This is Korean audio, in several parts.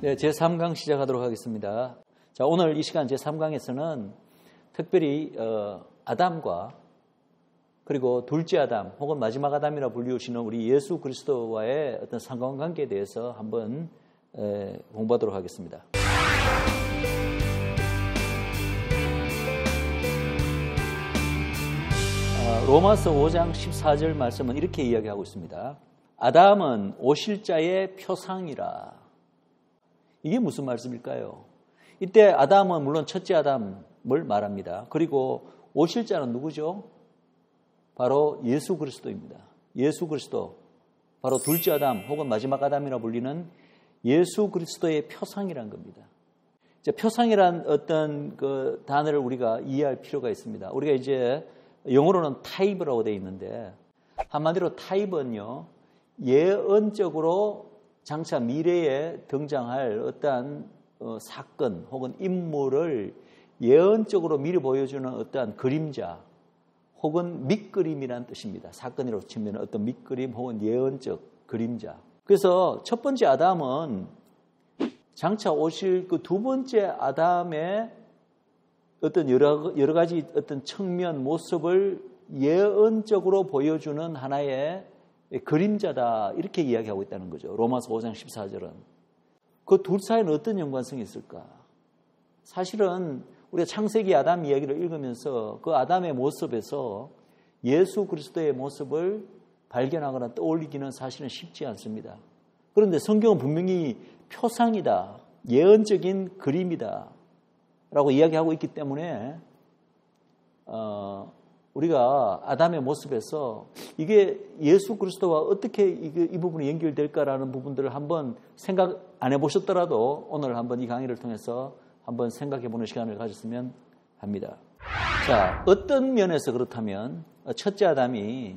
네, 제3강 시작하도록 하겠습니다. 자, 오늘 이 시간 제3강에서는 특별히 아담과 그리고 둘째 아담 혹은 마지막 아담이라 불리우시는 우리 예수 그리스도와의 어떤 상관관계에 대해서 한번 공부하도록 하겠습니다. 로마서 5장 14절 말씀은 이렇게 이야기하고 있습니다. 아담은 오실자의 표상이라. 이게 무슨 말씀일까요? 이때 아담은 물론 첫째 아담을 말합니다. 그리고 오실자는 누구죠? 바로 예수 그리스도입니다. 예수 그리스도, 바로 둘째 아담 혹은 마지막 아담이라 불리는 예수 그리스도의 표상이란 겁니다. 이제 표상이란 어떤 그 단어를 우리가 이해할 필요가 있습니다. 우리가 이제 영어로는 타입이라고 되어 있는데 한마디로 타입은요, 예언적으로 장차 미래에 등장할 어떠한 사건 혹은 인물을 예언적으로 미리 보여주는 어떠한 그림자 혹은 밑그림이라는 뜻입니다. 사건이라고 치면 어떤 밑그림 혹은 예언적 그림자. 그래서 첫 번째 아담은 장차 오실 그 두 번째 아담의 어떤 여러 가지 어떤 측면 모습을 예언적으로 보여주는 하나의 그림자다, 이렇게 이야기하고 있다는 거죠. 로마서 5장 14절은. 그 둘 사이는 어떤 연관성이 있을까? 사실은 우리가 창세기 아담 이야기를 읽으면서 그 아담의 모습에서 예수 그리스도의 모습을 발견하거나 떠올리기는 사실은 쉽지 않습니다. 그런데 성경은 분명히 표상이다, 예언적인 그림이다 라고 이야기하고 있기 때문에 우리가 아담의 모습에서 이게 예수 그리스도와 어떻게 이 부분이 연결될까라는 부분들을 한번 생각 안 해보셨더라도 오늘 한번 이 강의를 통해서 한번 생각해보는 시간을 가졌으면 합니다. 자, 어떤 면에서 그렇다면 첫째 아담이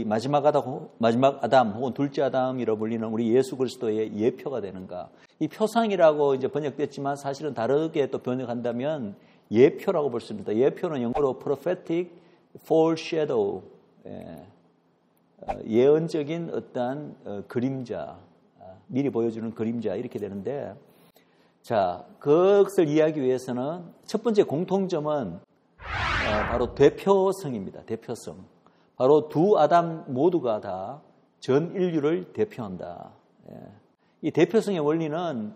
마지막 아담 혹은 둘째 아담이라 불리는 우리 예수 그리스도의 예표가 되는가? 이 표상이라고 이제 번역됐지만 사실은 다르게 또 번역한다면 예표라고 볼 수 있습니다. 예표는 영어로 prophetic foreshadow, 예언적인 어떠한 그림자, 미리 보여주는 그림자, 이렇게 되는데, 자, 그것을 이해하기 위해서는 첫 번째 공통점은 바로 대표성입니다. 대표성. 바로 두 아담 모두가 다 전 인류를 대표한다. 이 대표성의 원리는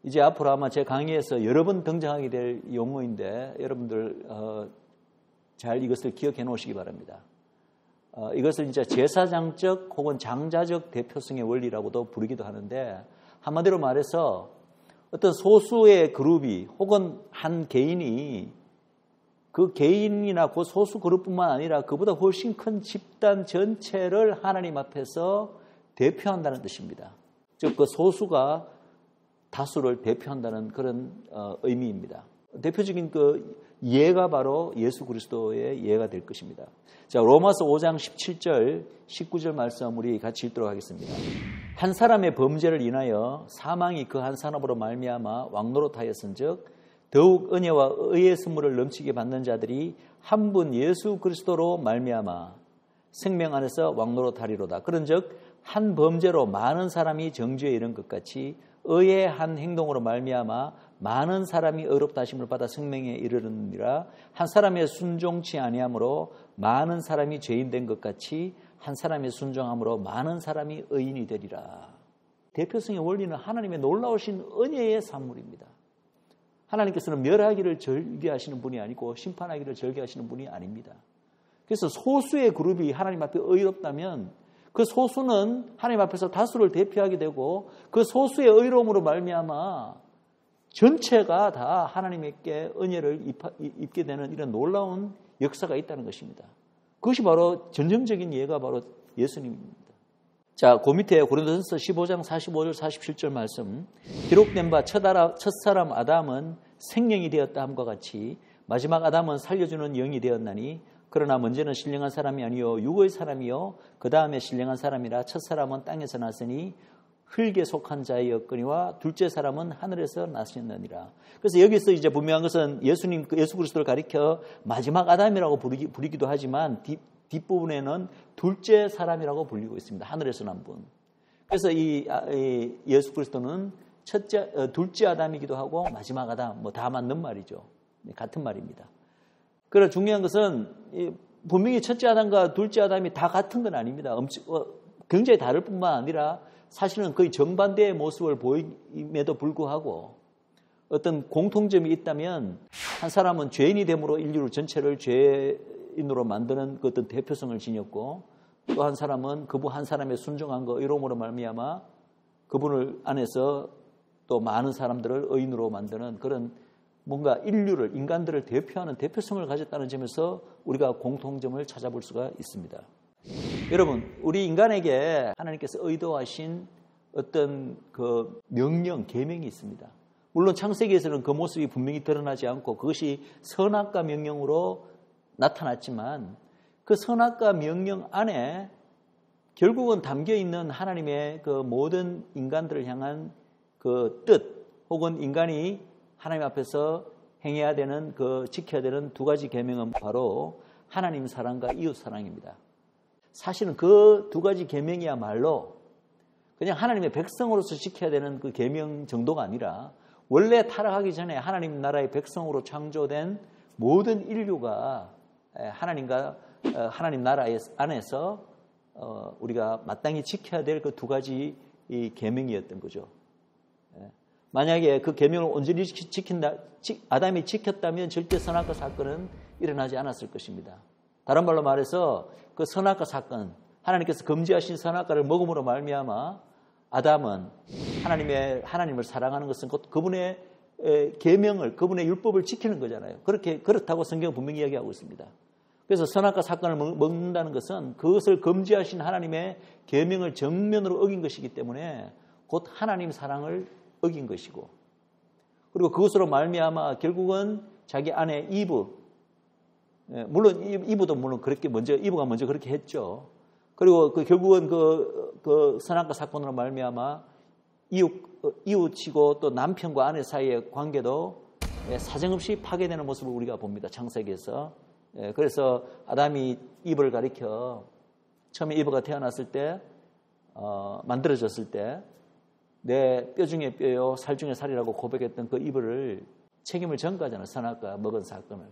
이제 앞으로 아마 제 강의에서 여러 번 등장하게 될 용어인데 여러분들 잘 이것을 기억해 놓으시기 바랍니다. 이것을 이제 제사장적 혹은 장자적 대표성의 원리라고도 부르기도 하는데, 한마디로 말해서 어떤 소수의 그룹이 혹은 한 개인이 그 개인이나 그 소수 그룹뿐만 아니라 그보다 훨씬 큰 집단 전체를 하나님 앞에서 대표한다는 뜻입니다. 즉 그 소수가 다수를 대표한다는 그런 의미입니다. 대표적인 그 예가 바로 예수 그리스도의 예가 될 것입니다. 자, 로마서 5장 17절, 19절 말씀 우리 같이 읽도록 하겠습니다. 한 사람의 범죄를 인하여 사망이 그 한 사람으로 말미암아 왕노릇하였은즉 더욱 은혜와 의의 선물을 넘치게 받는 자들이 한 분 예수 그리스도로 말미암아 생명 안에서 왕노릇하리로다. 그런즉 한 범죄로 많은 사람이 정죄에 이른 것 같이 의의 한 행동으로 말미암아 많은 사람이 의롭다 하심을 받아 생명에 이르느니라. 한 사람의 순종치 아니함으로 많은 사람이 죄인 된 것 같이 한 사람의 순종함으로 많은 사람이 의인이 되리라. 대표성의 원리는 하나님의 놀라우신 은혜의 산물입니다. 하나님께서는 멸하기를 절개하시는 분이 아니고 심판하기를 절개하시는 분이 아닙니다. 그래서 소수의 그룹이 하나님 앞에 의롭다면 그 소수는 하나님 앞에서 다수를 대표하게 되고 그 소수의 의로움으로 말미암아 전체가 다 하나님께 은혜를 입게 되는 이런 놀라운 역사가 있다는 것입니다. 그것이 바로 전형적인 예가 바로 예수님입니다. 자, 그 밑에 고린도전서 15장 45절 47절 말씀, 기록된 바 첫사람 아담은 생명이 되었다 함과 같이 마지막 아담은 살려주는 영이 되었나니 그러나 먼저는 신령한 사람이 아니요 육의 사람이요 그 다음에 신령한 사람이라. 첫사람은 땅에서 났으니 흙에 속한 자이었거니와 둘째 사람은 하늘에서 나셨느니라. 그래서 여기서 이제 분명한 것은 예수 그리스도를 가리켜 마지막 아담이라고 부르기도 하지만 뒷부분에는 둘째 사람이라고 불리고 있습니다. 하늘에서 난 분. 그래서 이 예수 그리스도는 둘째 아담이기도 하고 마지막 아담, 뭐 다 맞는 말이죠. 같은 말입니다. 그러나 중요한 것은 분명히 첫째 아담과 둘째 아담이 다 같은 건 아닙니다. 굉장히 다를 뿐만 아니라 사실은 거의 정반대의 모습을 보임에도 불구하고 어떤 공통점이 있다면 한 사람은 죄인이 됨으로 인류 전체를 죄인으로 만드는 그 어떤 대표성을 지녔고 또 한 사람은 그분 한 사람의 순종함과 의로움으로 말미암아 그분을 안에서 또 많은 사람들을 의인으로 만드는 그런 뭔가 인간들을 대표하는 대표성을 가졌다는 점에서 우리가 공통점을 찾아볼 수가 있습니다. 여러분, 우리 인간에게 하나님께서 의도하신 어떤 그 명령, 계명이 있습니다. 물론 창세기에서는 그 모습이 분명히 드러나지 않고 그것이 선악과 명령으로 나타났지만 그 선악과 명령 안에 결국은 담겨 있는 하나님의 그 모든 인간들을 향한 그 뜻 혹은 인간이 하나님 앞에서 행해야 되는 지켜야 되는 두 가지 계명은 바로 하나님 사랑과 이웃 사랑입니다. 사실은 그 두 가지 계명이야말로 그냥 하나님의 백성으로서 지켜야 되는 그 계명 정도가 아니라 원래 타락하기 전에 하나님 나라의 백성으로 창조된 모든 인류가 하나님 나라 안에서 우리가 마땅히 지켜야 될 그 두 가지 이 계명이었던 거죠. 만약에 그 계명을 온전히 아담이 지켰다면 절대 선악과 사건은 일어나지 않았을 것입니다. 다른 말로 말해서 그 선악과 사건, 하나님께서 금지하신 선악과를 먹음으로 말미암아 아담은 하나님을 사랑하는 것은 곧 그분의 계명을, 그분의 율법을 지키는 거잖아요. 그렇다고 성경은 분명히 이야기하고 있습니다. 그래서 선악과 사건을 먹는다는 것은 그것을 금지하신 하나님의 계명을 정면으로 어긴 것이기 때문에 곧 하나님 사랑을 어긴 것이고, 그리고 그것으로 말미암아 결국은 자기 아내 이브, 물론 이브도 그렇게 이브가 먼저 그렇게 했죠. 그리고 결국은 그 선악과 사건으로 말미암아 이웃이고 또 남편과 아내 사이의 관계도 사정없이 파괴되는 모습을 우리가 봅니다. 창세기에서. 그래서 아담이 이브를 가리켜 처음에 이브가 태어났을 때 만들어졌을 때 내 뼈 중에 뼈요 살 중에 살이라고 고백했던 그 이브를 책임을 전가하잖아요. 선악과 먹은 사건을.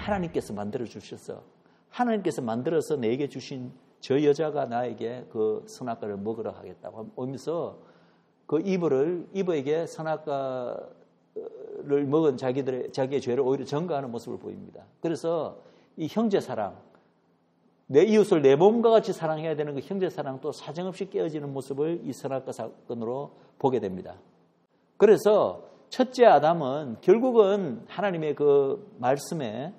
하나님께서 만들어 주셔서 하나님께서 만들어서 내게 주신 저 여자가 나에게 그 선악과를 먹으라 하겠다고 하면서 그 이브에게 선악과를 먹은 자기의 죄를 오히려 전가하는 모습을 보입니다. 그래서 이 형제 사랑, 내 이웃을 내 몸과 같이 사랑해야 되는 그 형제 사랑도 사정없이 깨어지는 모습을 이 선악과 사건으로 보게 됩니다. 그래서 첫째 아담은 결국은 하나님의 그 말씀에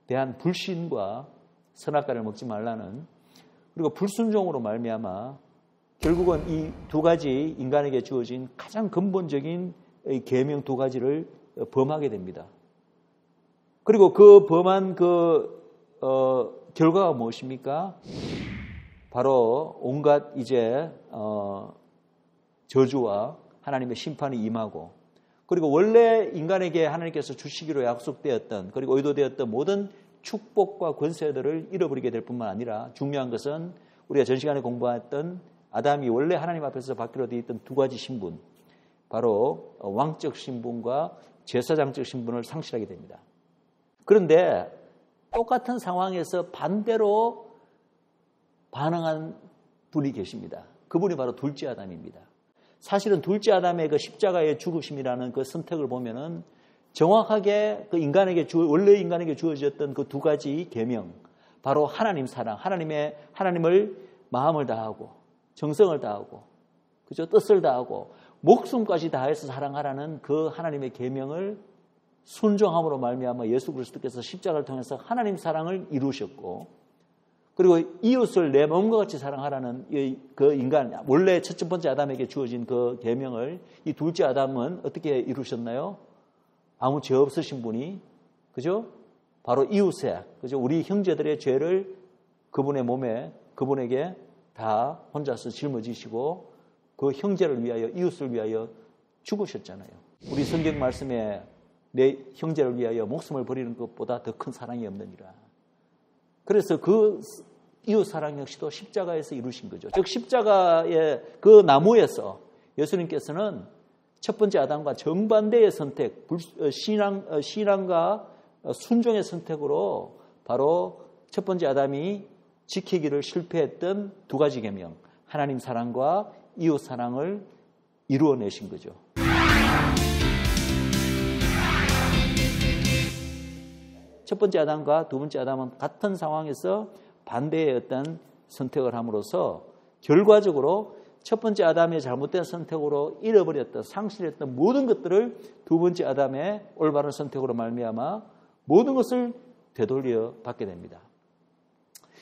대한 불신과 선악과를 먹지 말라는, 그리고 불순종으로 말미암아 결국은 이 두 가지 인간에게 주어진 가장 근본적인 계명 두 가지를 범하게 됩니다. 그리고 그 범한 결과가 무엇입니까? 바로 온갖 이제 저주와 하나님의 심판이 임하고, 그리고 원래 인간에게 하나님께서 주시기로 약속되었던 그리고 의도되었던 모든 축복과 권세들을 잃어버리게 될 뿐만 아니라 중요한 것은 우리가 전 시간에 공부했던 아담이 원래 하나님 앞에서 받기로 되어 있던 두 가지 신분, 바로 왕적 신분과 제사장적 신분을 상실하게 됩니다. 그런데 똑같은 상황에서 반대로 반응한 분이 계십니다. 그분이 바로 둘째 아담입니다. 사실은 둘째 아담의 그 십자가의 죽으심이라는 그 선택을 보면은 정확하게 그 원래 인간에게 주어졌던 그 두 가지 계명, 바로 하나님 사랑, 하나님을 마음을 다하고 정성을 다하고, 그죠? 뜻을 다하고 목숨까지 다해서 사랑하라는 그 하나님의 계명을 순종함으로 말미암아 예수 그리스도께서 십자가를 통해서 하나님 사랑을 이루셨고, 그리고 이웃을 내 몸과 같이 사랑하라는 그 인간, 원래 첫 번째 아담에게 주어진 그 계명을 이 둘째 아담은 어떻게 이루셨나요? 아무 죄 없으신 분이, 그죠? 바로 이웃에, 그죠? 우리 형제들의 죄를 그분의 몸에, 그분에게 다 혼자서 짊어지시고 그 형제를 위하여, 이웃을 위하여 죽으셨잖아요. 우리 성경 말씀에 내 형제를 위하여 목숨을 버리는 것보다 더 큰 사랑이 없느니라. 그래서 그 이웃 사랑 역시도 십자가에서 이루신 거죠. 즉 십자가의 그 나무에서 예수님께서는 첫 번째 아담과 정반대의 선택, 신앙과 순종의 선택으로 바로 첫 번째 아담이 지키기를 실패했던 두 가지 계명, 하나님 사랑과 이웃 사랑을 이루어내신 거죠. 첫 번째 아담과 두 번째 아담은 같은 상황에서 반대의 어떤 선택을 함으로써 결과적으로 첫 번째 아담의 잘못된 선택으로 잃어버렸던, 상실했던 모든 것들을 두 번째 아담의 올바른 선택으로 말미암아 모든 것을 되돌려 받게 됩니다.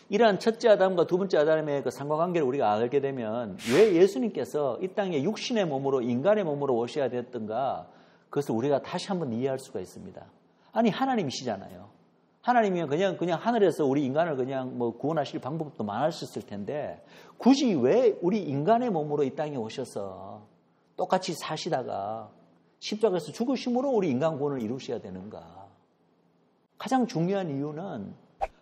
이러한 첫째 아담과 두 번째 아담의 그 상관관계를 우리가 알게 되면 왜 예수님께서 이 땅에 육신의 몸으로, 인간의 몸으로 오셔야 됐던가, 그것을 우리가 다시 한번 이해할 수가 있습니다. 아니, 하나님이시잖아요. 하나님이면 그냥 하늘에서 우리 인간을 그냥 구원하실 방법도 많으셨을 텐데 굳이 왜 우리 인간의 몸으로 이 땅에 오셔서 똑같이 사시다가 십자가에서 죽으심으로 우리 인간 구원을 이루셔야 되는가? 가장 중요한 이유는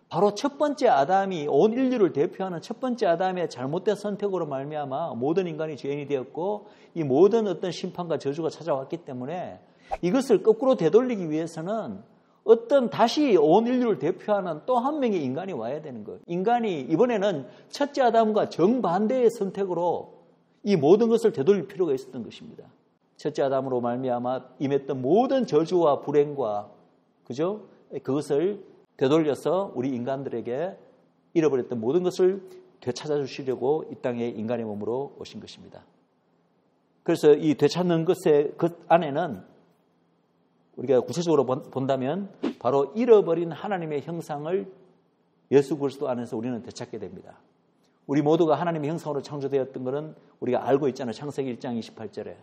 바로 첫 번째 아담이, 온 인류를 대표하는 첫 번째 아담의 잘못된 선택으로 말미암아 모든 인간이 죄인이 되었고 이 모든 어떤 심판과 저주가 찾아왔기 때문에 이것을 거꾸로 되돌리기 위해서는 어떤 다시 온 인류를 대표하는 또 한 명의 인간이 와야 되는 거예요. 인간이 이번에는 첫째 아담과 정반대의 선택으로 이 모든 것을 되돌릴 필요가 있었던 것입니다. 첫째 아담으로 말미암아 임했던 모든 저주와 불행과 그죠? 그것을 되돌려서 우리 인간들에게 잃어버렸던 모든 것을 되찾아 주시려고 이 땅에 인간의 몸으로 오신 것입니다. 그래서 이 되찾는 것의 그 안에는 우리가 구체적으로 본다면 바로 잃어버린 하나님의 형상을 예수 그리스도 안에서 우리는 되찾게 됩니다. 우리 모두가 하나님의 형상으로 창조되었던 것은 우리가 알고 있잖아요. 창세기 1장 28절에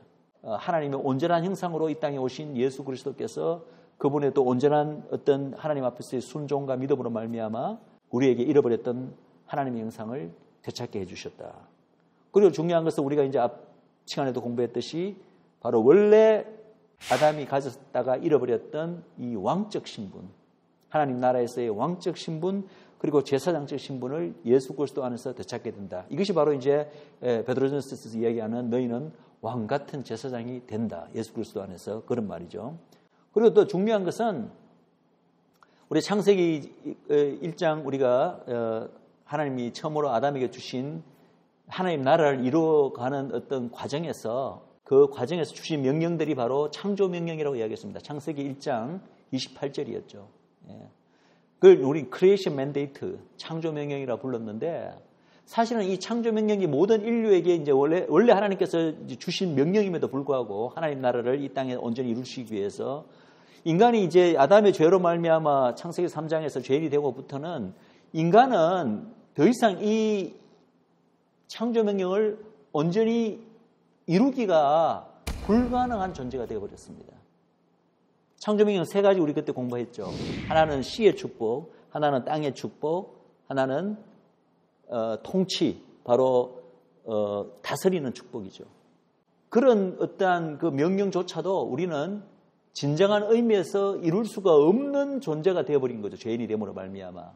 하나님의 온전한 형상으로 이 땅에 오신 예수 그리스도께서 그분의 또 온전한 어떤 하나님 앞에서의 순종과 믿음으로 말미암아 우리에게 잃어버렸던 하나님의 형상을 되찾게 해주셨다. 그리고 중요한 것은 우리가 이제 앞 시간에도 공부했듯이 바로 원래 아담이 가졌다가 잃어버렸던 이 왕적 신분, 하나님 나라에서의 왕적 신분, 그리고 제사장적 신분을 예수 그리스도 안에서 되찾게 된다. 이것이 바로 이제 베드로전서에서 이야기하는 너희는 왕 같은 제사장이 된다. 예수 그리스도 안에서 그런 말이죠. 그리고 또 중요한 것은 우리 창세기 1장 우리가 하나님이 처음으로 아담에게 주신 하나님 나라를 이루어가는 어떤 과정에서 그 과정에서 주신 명령들이 바로 창조 명령이라고 이야기했습니다. 창세기 1장 28절이었죠. 그걸 우리 크리에이션 맨데이트, 창조 명령이라고 불렀는데 사실은 이 창조 명령이 모든 인류에게 이제 원래 하나님께서 주신 명령임에도 불구하고 하나님 나라를 이 땅에 온전히 이루시기 위해서 인간이 이제 아담의 죄로 말미암아 창세기 3장에서 죄인이 되고부터는 인간은 더 이상 이 창조 명령을 온전히 이루기가 불가능한 존재가 되어버렸습니다. 창조명령 세 가지 우리 그때 공부했죠. 하나는 씨의 축복, 하나는 땅의 축복, 하나는 통치, 바로 다스리는 축복이죠. 그런 어떠한 그 명령조차도 우리는 진정한 의미에서 이룰 수가 없는 존재가 되어버린 거죠. 죄인이 됨으로 말미암아.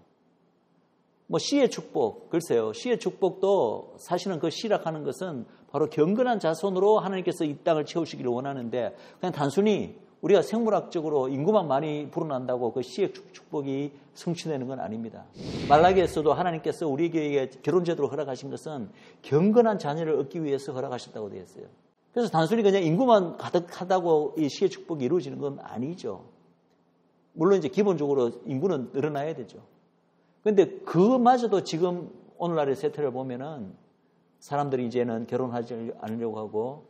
씨의 축복, 글쎄요. 씨의 축복도 사실은 그 씨락하는 것은 바로 경건한 자손으로 하나님께서 이 땅을 채우시기를 원하는데 그냥 단순히 우리가 생물학적으로 인구만 많이 불어난다고 그 씨의 축복이 성취되는 건 아닙니다. 말라기에서도 하나님께서 우리에게 결혼제도를 허락하신 것은 경건한 자녀를 얻기 위해서 허락하셨다고 되어 있어요. 그래서 단순히 그냥 인구만 가득하다고 이 씨의 축복이 이루어지는 건 아니죠. 물론 이제 기본적으로 인구는 늘어나야 되죠. 그런데 그마저도 지금 오늘날의 세태를 보면은 사람들이 이제는 결혼하지 않으려고 하고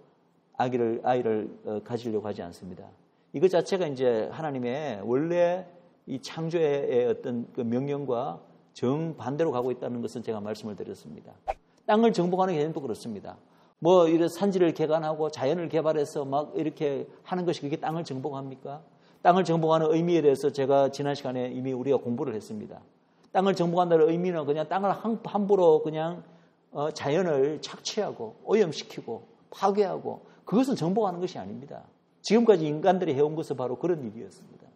아이를 가지려고 하지 않습니다. 이것 자체가 이제 하나님의 원래 이 창조의 어떤 그 명령과 정반대로 가고 있다는 것은 제가 말씀을 드렸습니다. 땅을 정복하는 개념도 그렇습니다. 이런 산지를 개간하고 자연을 개발해서 막 이렇게 하는 것이 그게 땅을 정복합니까? 땅을 정복하는 의미에 대해서 제가 지난 시간에 이미 우리가 공부를 했습니다. 땅을 정복한다는 의미는 그냥 땅을 함부로 그냥 자연을 착취하고 오염시키고 파괴하고 그것을 정복하는 것이 아닙니다. 지금까지 인간들이 해온 것은 바로 그런 일이었습니다.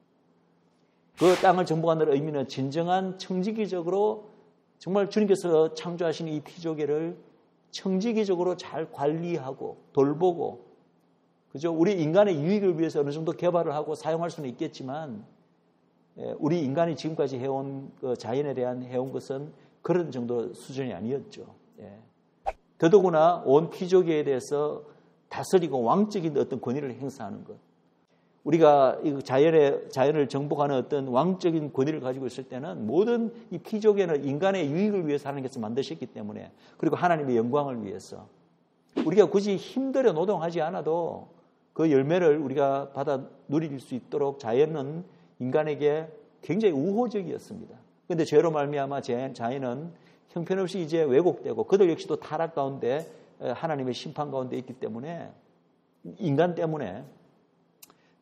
그 땅을 정복한다는 의미는 진정한 청지기적으로 정말 주님께서 창조하신 이 피조계를 청지기적으로 잘 관리하고 돌보고 그죠? 우리 인간의 유익을 위해서 어느 정도 개발을 하고 사용할 수는 있겠지만 우리 인간이 지금까지 해온 그 자연에 대한 해온 것은 그런 정도 수준이 아니었죠. 더더구나 온 피조계에 대해서 다스리고 왕적인 어떤 권위를 행사하는 것. 우리가 자연을 정복하는 어떤 왕적인 권위를 가지고 있을 때는 모든 이 피조계는 인간의 유익을 위해서 하나님께서 만드셨기 때문에, 그리고 하나님의 영광을 위해서 우리가 굳이 힘들어 노동하지 않아도 그 열매를 우리가 받아 누릴 수 있도록 자연은 인간에게 굉장히 우호적이었습니다. 그런데 죄로 말미암아 자연은 형편없이 이제 왜곡되고 그들 역시도 타락 가운데 하나님의 심판 가운데 있기 때문에 인간 때문에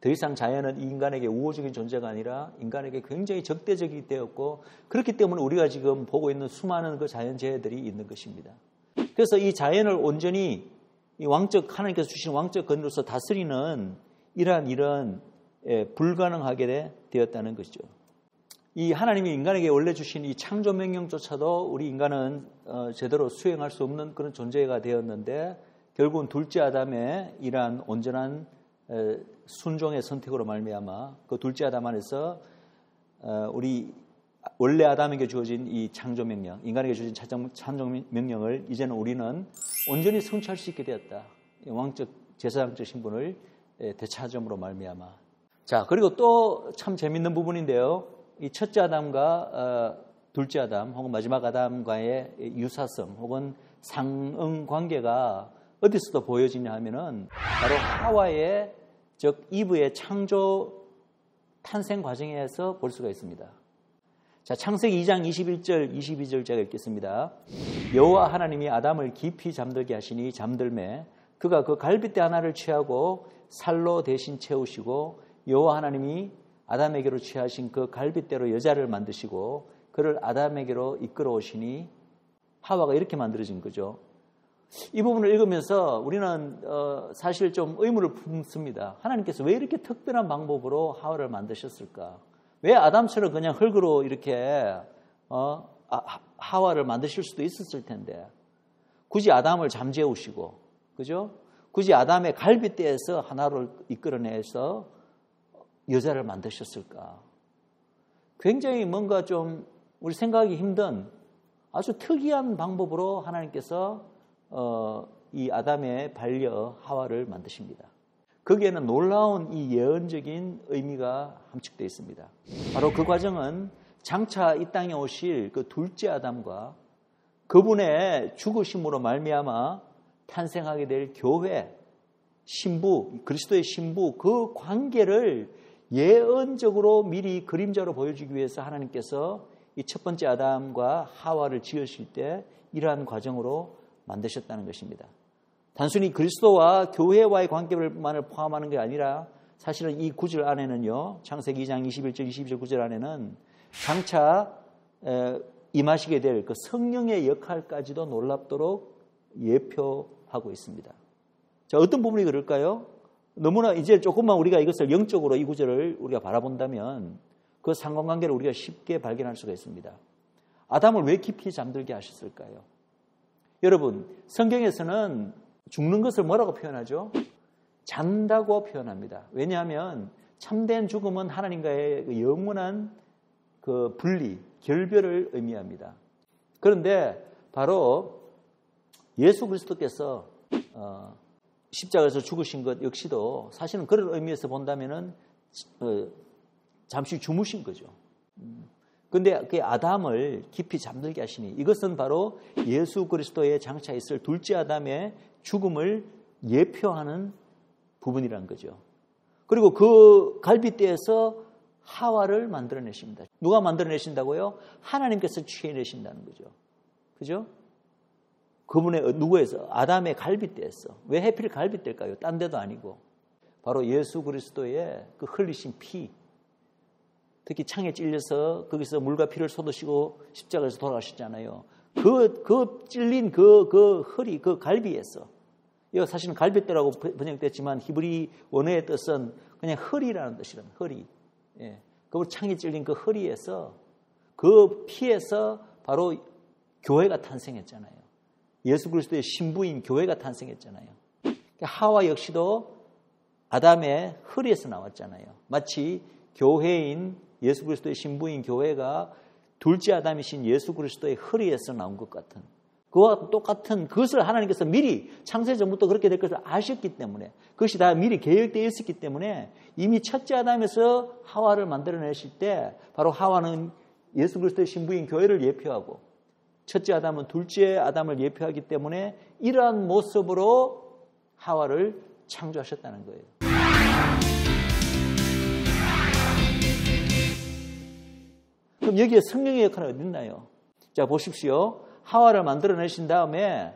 더 이상 자연은 이 인간에게 우호적인 존재가 아니라 인간에게 굉장히 적대적이 되었고, 그렇기 때문에 우리가 지금 보고 있는 수많은 그 자연재해들이 있는 것입니다. 그래서 이 자연을 온전히 이 하나님께서 주신 왕적 권위로서 다스리는 이러한 일은 불가능하게 되었다는 것이죠. 이 하나님이 인간에게 원래 주신 이 창조 명령조차도 우리 인간은 제대로 수행할 수 없는 그런 존재가 되었는데, 결국은 둘째 아담의 이러한 온전한 순종의 선택으로 말미암아 그 둘째 아담 안에서 우리 원래 아담에게 주어진 이 창조 명령, 인간에게 주어진 창조 명령을 이제는 우리는 온전히 성취할 수 있게 되었다. 왕적 제사장적 신분을 되찾음으로 말미암아. 자, 그리고 또 참 재밌는 부분인데요. 이 첫째 아담과 둘째 아담 혹은 마지막 아담과의 유사성 혹은 상응 관계가 어디서도 보여지냐 하면은 바로 하와의, 즉 이브의 창조 탄생 과정에서 볼 수가 있습니다. 자, 창세기 2장 21절 22절 제가 읽겠습니다. 여호와 하나님이 아담을 깊이 잠들게 하시니 잠들매 그가 그 갈빗대 하나를 취하고 살로 대신 채우시고, 여호와 하나님이 아담에게로 취하신 그 갈빗대로 여자를 만드시고 그를 아담에게로 이끌어 오시니, 하와가 이렇게 만들어진 거죠. 이 부분을 읽으면서 우리는 사실 좀 의문을 품습니다. 하나님께서 왜 이렇게 특별한 방법으로 하와를 만드셨을까? 왜 아담처럼 그냥 흙으로 이렇게 하와를 만드실 수도 있었을 텐데 굳이 아담을 잠재우시고, 그죠? 굳이 아담의 갈빗대에서 하나를 이끌어내서 여자를 만드셨을까? 굉장히 뭔가 좀 우리 생각하기 힘든 아주 특이한 방법으로 하나님께서 이 아담의 반려 하와를 만드십니다. 거기에는 놀라운 이 예언적인 의미가 함축되어 있습니다. 바로 그 과정은 장차 이 땅에 오실 그 둘째 아담과 그분의 죽으심으로 말미암아 탄생하게 될 교회, 신부, 그리스도의 신부, 그 관계를 예언적으로 미리 그림자로 보여주기 위해서 하나님께서 이 첫 번째 아담과 하와를 지으실 때 이러한 과정으로 만드셨다는 것입니다. 단순히 그리스도와 교회와의 관계만을 포함하는 게 아니라 사실은 이 구절 안에는요, 창세기 2장 21절 22절 구절 안에는 장차 임하시게 될 그 성령의 역할까지도 놀랍도록 예표하고 있습니다. 자, 어떤 부분이 그럴까요? 너무나 이제 조금만 우리가 이것을 영적으로 이 구절을 우리가 바라본다면 그 상관관계를 우리가 쉽게 발견할 수가 있습니다. 아담을 왜 깊이 잠들게 하셨을까요? 여러분, 성경에서는 죽는 것을 뭐라고 표현하죠? 잔다고 표현합니다. 왜냐하면 참된 죽음은 하나님과의 그 영원한 그 분리, 결별을 의미합니다. 그런데 바로 예수 그리스도께서 십자가에서 죽으신 것 역시도 사실은 그런 의미에서 본다면은 잠시 주무신 거죠. 그런데 그 아담을 깊이 잠들게 하시니 이것은 바로 예수 그리스도의 장차 있을 둘째 아담의 죽음을 예표하는 부분이라는 거죠. 그리고 그 갈빗대에서 하와를 만들어내십니다. 누가 만들어내신다고요? 하나님께서 취해내신다는 거죠. 그죠? 그분의 누구에서? 아담의 갈빗대에서. 왜 하필 갈빗대일까요? 딴 데도 아니고. 바로 예수 그리스도의 그 흘리신 피, 특히 창에 찔려서 거기서 물과 피를 쏟으시고 십자가에서 돌아가셨잖아요. 그 찔린 그 허리, 그 갈비에서. 이거 사실은 갈빗대라고 번역됐지만 히브리 원어의 뜻은 그냥 허리라는 뜻이랍니다. 허리. 예. 그 창에 찔린 그 허리에서, 그 피에서 바로 교회가 탄생했잖아요. 예수 그리스도의 신부인 교회가 탄생했잖아요. 하와 역시도 아담의 허리에서 나왔잖아요. 마치 교회인 예수 그리스도의 신부인 교회가 둘째 아담이신 예수 그리스도의 허리에서 나온 것 같은, 그와 똑같은 그것을 하나님께서 미리 창세 전부터 그렇게 될 것을 아셨기 때문에, 그것이 다 미리 계획되어 있었기 때문에 이미 첫째 아담에서 하와를 만들어내실 때 바로 하와는 예수 그리스도의 신부인 교회를 예표하고 첫째 아담은 둘째 아담을 예표하기 때문에 이러한 모습으로 하와를 창조하셨다는 거예요. 그럼 여기에 성령의 역할은 어디 있나요? 자, 보십시오. 하와를 만들어내신 다음에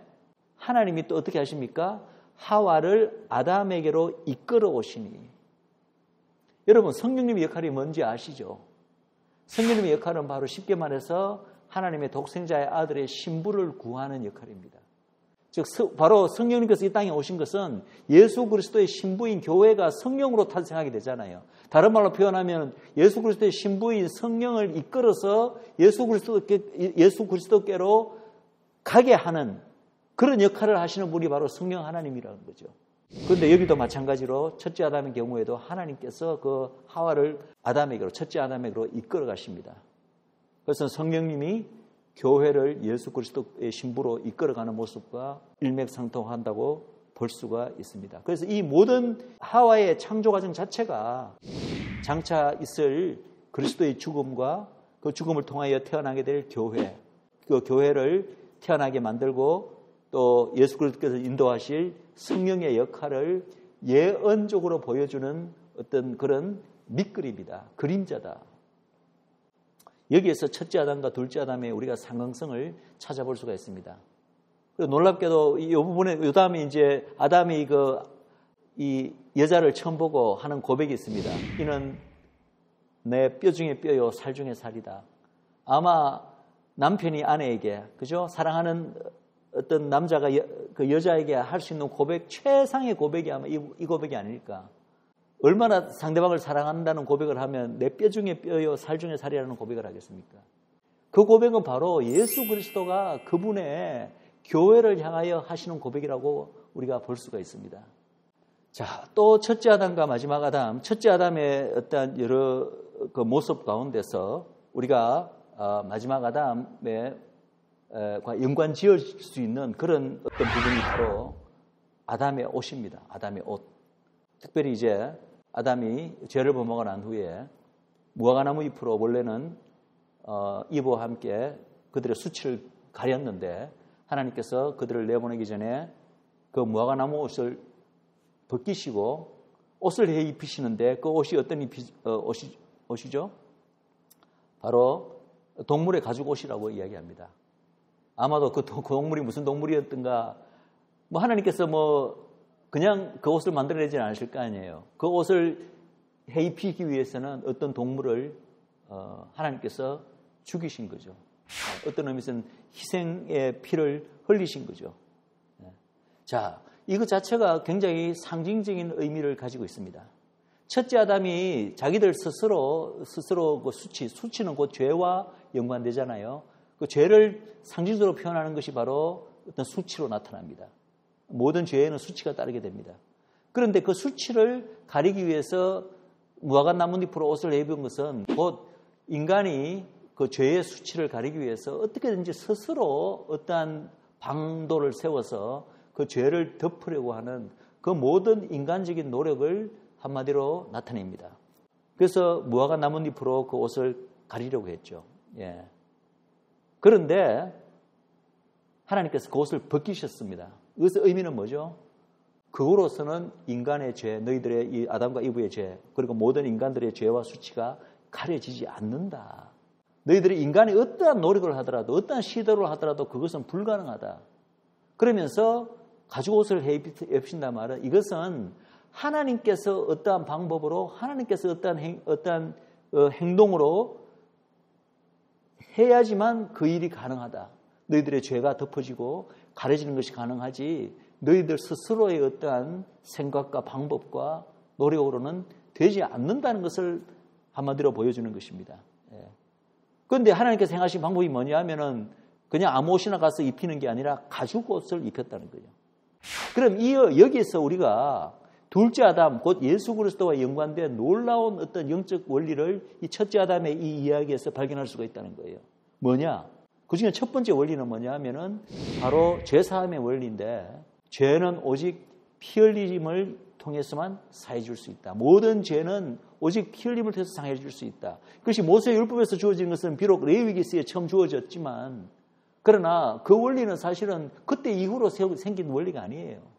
하나님이 또 어떻게 하십니까? 하와를 아담에게로 이끌어 오시니. 여러분, 성령님의 역할이 뭔지 아시죠? 성령님의 역할은 바로 쉽게 말해서 하나님의 독생자의 아들의 신부를 구하는 역할입니다. 즉 바로 성령님께서 이 땅에 오신 것은 예수 그리스도의 신부인 교회가 성령으로 탄생하게 되잖아요. 다른 말로 표현하면 예수 그리스도의 신부인 성령을 이끌어서 예수 그리스도께로 가게 하는 그런 역할을 하시는 분이 바로 성령 하나님이라는 거죠. 그런데 여기도 마찬가지로 첫째 아담의 경우에도 하나님께서 그 하와를 아담에게로, 첫째 아담에게로 이끌어 가십니다. 그래서 성령님이 교회를 예수 그리스도의 신부로 이끌어가는 모습과 일맥상통한다고 볼 수가 있습니다. 그래서 이 모든 하와의 창조 과정 자체가 장차 있을 그리스도의 죽음과 그 죽음을 통하여 태어나게 될 교회, 그 교회를 태어나게 만들고 또 예수 그리스도께서 인도하실 성령의 역할을 예언적으로 보여주는 어떤 그런 밑그림이다, 그림자다. 여기에서 첫째 아담과 둘째 아담의 우리가 상응성을 찾아볼 수가 있습니다. 그리고 놀랍게도 이 부분에 이 다음에 이제 아담이 이 여자를 처음 보고 하는 고백이 있습니다. 이는 내 뼈 중에 뼈요 살 중에 살이다. 아마 남편이 아내에게, 그죠? 사랑하는 어떤 남자가 그 여자에게 할 수 있는 고백, 최상의 고백이 아마 이 고백이 아닐까. 얼마나 상대방을 사랑한다는 고백을 하면 내 뼈 중에 뼈요 살 중에 살이라는 고백을 하겠습니까? 그 고백은 바로 예수 그리스도가 그분의 교회를 향하여 하시는 고백이라고 우리가 볼 수가 있습니다. 자, 또 첫째 아담과 마지막 아담, 첫째 아담의 어떤 여러 그 모습 가운데서 우리가 마지막 아담의 연관 지을 수 있는 그런 어떤 부분이 바로 아담의 옷입니다. 아담의 옷. 특별히 이제 아담이 죄를 범하고 난 후에 무화과나무 잎으로 원래는 이브와 함께 그들의 수치를 가렸는데 하나님께서 그들을 내보내기 전에 그 무화과나무 옷을 벗기시고 옷을 해 입히시는데 그 옷이 어떤 옷이죠? 바로 동물의 가죽 옷이라고 이야기합니다. 아마도 그 동물이 무슨 동물이었던가, 뭐 하나님께서 그냥 그 옷을 만들어내지 않으실 거 아니에요. 그 옷을 해 입히기 위해서는 어떤 동물을 하나님께서 죽이신 거죠. 어떤 의미에서는 희생의 피를 흘리신 거죠. 자, 이것 자체가 굉장히 상징적인 의미를 가지고 있습니다. 첫째 아담이 자기들 스스로 그 수치는 곧 죄와 연관되잖아요. 그 죄를 상징적으로 표현하는 것이 바로 어떤 수치로 나타납니다. 모든 죄에는 수치가 따르게 됩니다. 그런데 그 수치를 가리기 위해서 무화과 나뭇잎으로 옷을 입은 것은 곧 인간이 그 죄의 수치를 가리기 위해서 어떻게든지 스스로 어떠한 방도를 세워서 그 죄를 덮으려고 하는 그 모든 인간적인 노력을 한마디로 나타냅니다. 그래서 무화과 나뭇잎으로 그 옷을 가리려고 했죠. 예. 그런데 하나님께서 그 옷을 벗기셨습니다. 이것의 의미는 뭐죠? 그로서는 인간의 죄, 너희들의 이 아담과 이브의 죄, 그리고 모든 인간들의 죄와 수치가 가려지지 않는다. 너희들이 인간이 어떠한 노력을 하더라도, 어떠한 시도를 하더라도 그것은 불가능하다. 그러면서 가죽 옷을 해 입힌단 말은 이것은 하나님께서 어떠한 방법으로, 하나님께서 어떠한 행동으로 해야지만 그 일이 가능하다. 너희들의 죄가 덮어지고 가려지는 것이 가능하지 너희들 스스로의 어떠한 생각과 방법과 노력으로는 되지 않는다는 것을 한마디로 보여주는 것입니다. 그런데 하나님께서 생각하신 방법이 뭐냐면은 그냥 아무 옷이나 가서 입히는 게 아니라 가죽 옷을 입혔다는 거예요. 그럼 여기에서 우리가 둘째 아담, 곧 예수 그리스도와 연관된 놀라운 어떤 영적 원리를 이 첫째 아담의 이 이야기에서 발견할 수가 있다는 거예요. 뭐냐? 그 중에 첫 번째 원리는 뭐냐 하면은 바로 죄사함의 원리인데, 죄는 오직 피 흘림을 통해서만 사해 줄 수 있다. 모든 죄는 오직 피 흘림을 통해서 상해 줄 수 있다. 그것이 모세의 율법에서 주어진 것은 비록 레위기서에 처음 주어졌지만, 그러나 그 원리는 사실은 그때 이후로 생긴 원리가 아니에요.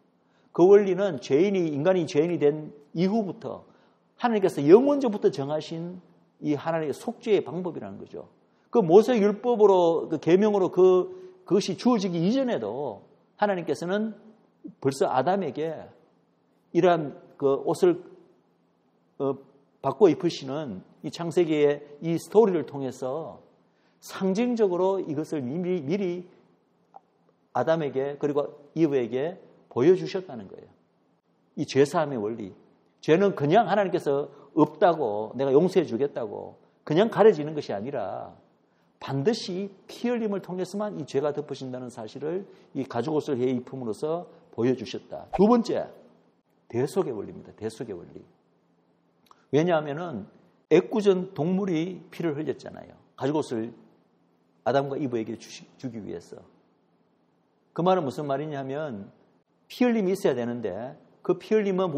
그 원리는 인간이 죄인이 된 이후부터 하나님께서 영원전부터 정하신 이 하나님의 속죄의 방법이라는 거죠. 그 모세 율법으로, 그 계명으로 그것이 주어지기 이전에도 하나님께서는 벌써 아담에게 이러한 그 옷을 바꿔 입으시는 이 창세기의 이 스토리를 통해서 상징적으로 이것을 미리 아담에게 그리고 이브에게 보여주셨다는 거예요. 이 죄사함의 원리. 죄는 그냥 하나님께서 없다고, 내가 용서해 주겠다고 그냥 가려지는 것이 아니라 반드시 피 흘림을 통해서만 이 죄가 덮어진다는 사실을 이 가죽옷을 해 입음으로써 보여주셨다. 두 번째, 대속의 원리입니다. 대속의 원리. 왜냐하면은 애꿎은 동물이 피를 흘렸잖아요. 가죽옷을 아담과 이브에게 주기 위해서. 그 말은 무슨 말이냐면 피 흘림이 있어야 되는데 그 피 흘림은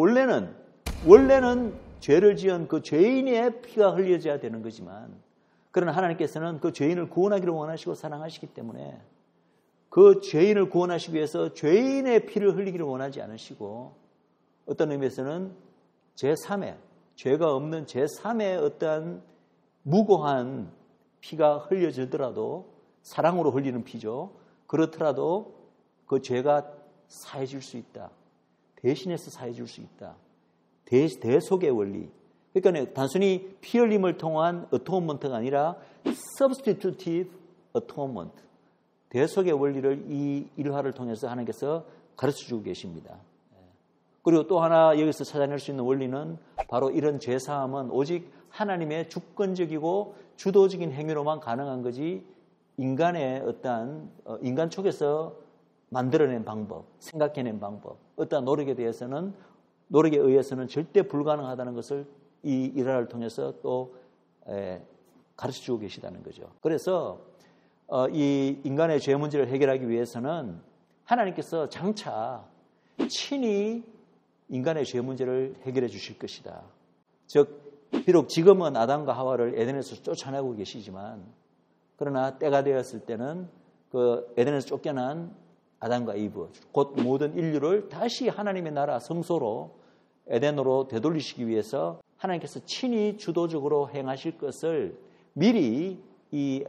원래는 죄를 지은 그 죄인의 피가 흘려져야 되는 거지만, 그러나 하나님께서는 그 죄인을 구원하기를 원하시고 사랑하시기 때문에 그 죄인을 구원하시기 위해서 죄인의 피를 흘리기를 원하지 않으시고, 어떤 의미에서는 제3의, 죄가 없는 제3의 어떠한 무고한 피가 흘려지더라도, 사랑으로 흘리는 피죠. 그렇더라도 그 죄가 사해질 수 있다. 대신해서 사해줄 수 있다. 대속의 원리. 그러니까 단순히 피 흘림을 통한 어토먼트가 아니라 substitutive atonement. 대속의 원리를 이 일화를 통해서 하나님께서 가르쳐주고 계십니다. 그리고 또 하나 여기서 찾아낼 수 있는 원리는 바로 이런 죄사함은 오직 하나님의 주권적이고 주도적인 행위로만 가능한 거지, 인간의 어떠한 인간 쪽에서 만들어낸 방법, 생각해낸 방법, 어떠한 노력에 의해서는 절대 불가능하다는 것을 이 일화를 통해서 또 가르쳐주고 계시다는 거죠. 그래서 이 인간의 죄 문제를 해결하기 위해서는 하나님께서 장차 친히 인간의 죄 문제를 해결해 주실 것이다. 즉 비록 지금은 아담과 하와를 에덴에서 쫓아내고 계시지만, 그러나 때가 되었을 때는 그 에덴에서 쫓겨난 아담과 이브, 곧 모든 인류를 다시 하나님의 나라 성소로 에덴으로 되돌리시기 위해서 하나님께서 친히 주도적으로 행하실 것을 미리 이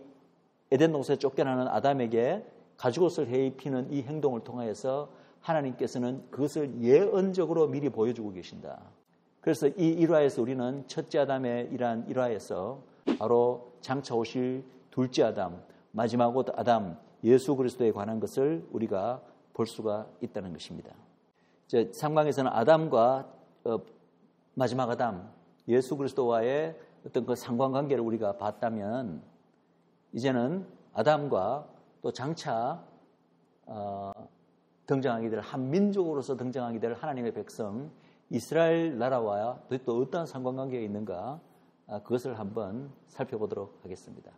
에덴 동산에 쫓겨나는 아담에게 가죽옷을 해 입히는 이 행동을 통하여서 하나님께서는 그것을 예언적으로 미리 보여주고 계신다. 그래서 이 일화에서 우리는 첫째 아담의 이러한 일화에서 바로 장차 오실 둘째 아담, 마지막 옷 아담, 예수 그리스도에 관한 것을 우리가 볼 수가 있다는 것입니다. 이제 상강에서는 아담과 마지막 아담, 예수 그리스도와의 어떤 그 상관관계를 우리가 봤다면, 이제는 아담과 또 장차 등장하게 될 한 민족으로서 등장하게 될 하나님의 백성 이스라엘 나라와 또 어떠한 상관관계가 있는가, 그것을 한번 살펴보도록 하겠습니다.